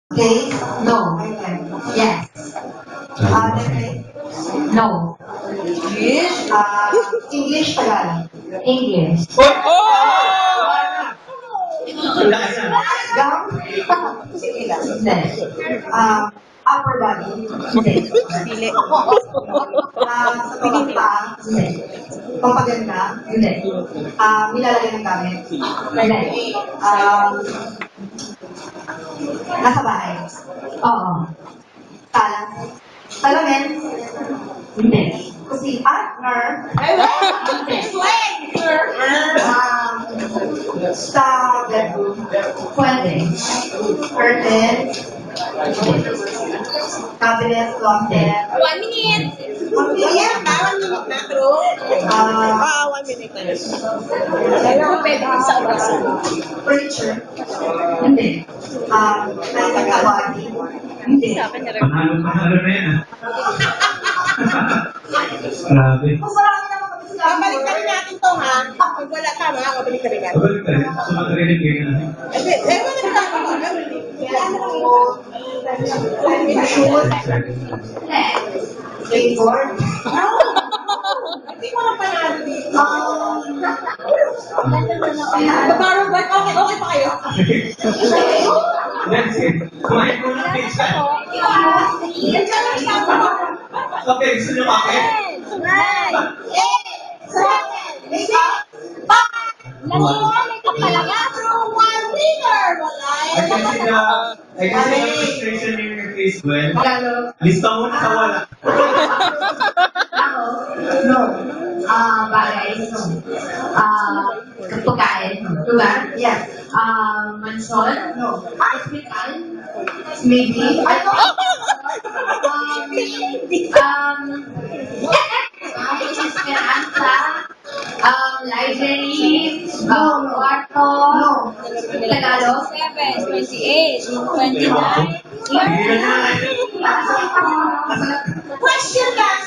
Place? No. Yes. No. English? English Tagalog. English. Gum? Sige lang. Hindi. Upper body? Hindi. Pili. Sa pagkakita? Hindi. Pampaganda? Hindi. Nilalagay ng gamit? Hindi. Nasa bahay? Oo. Talang? Talamin? Hindi. Kasi partner? Hindi. Sa bedroom? Pwede. Curtain? Cabinet, closet? 1 minute. Ayan, 1 minute na, true? 1 minute na. Kailangan pwede sa oras. Furniture? Hindi. Nasa body? Hindi. Panalo na yan, Grabe. Mas marami naman kami sila. Babalik ka rin natin to, ha? Pag wala tama, babalik ka rin natin. Kabalik tayo. Sumagarinig kayo na. Hindi, wala ka tama. Shoot? Skateboard? Hindi ko na panalo dito. Parang ba't okay pa kayo? That's it. Kumain mo ng pizza. Okay, gusto nyo kape? I can see the frustration in your face, Gwen. Lista mo na sa wala. Ako? No. Bagay? No. Pagkain? Lugar? Yes. Mansyon? No. Hospital? Maybe? I don't Esperanza? Library? Kwarto? No. Tagalog? 7, 28, 29. Hindi na. Question lang.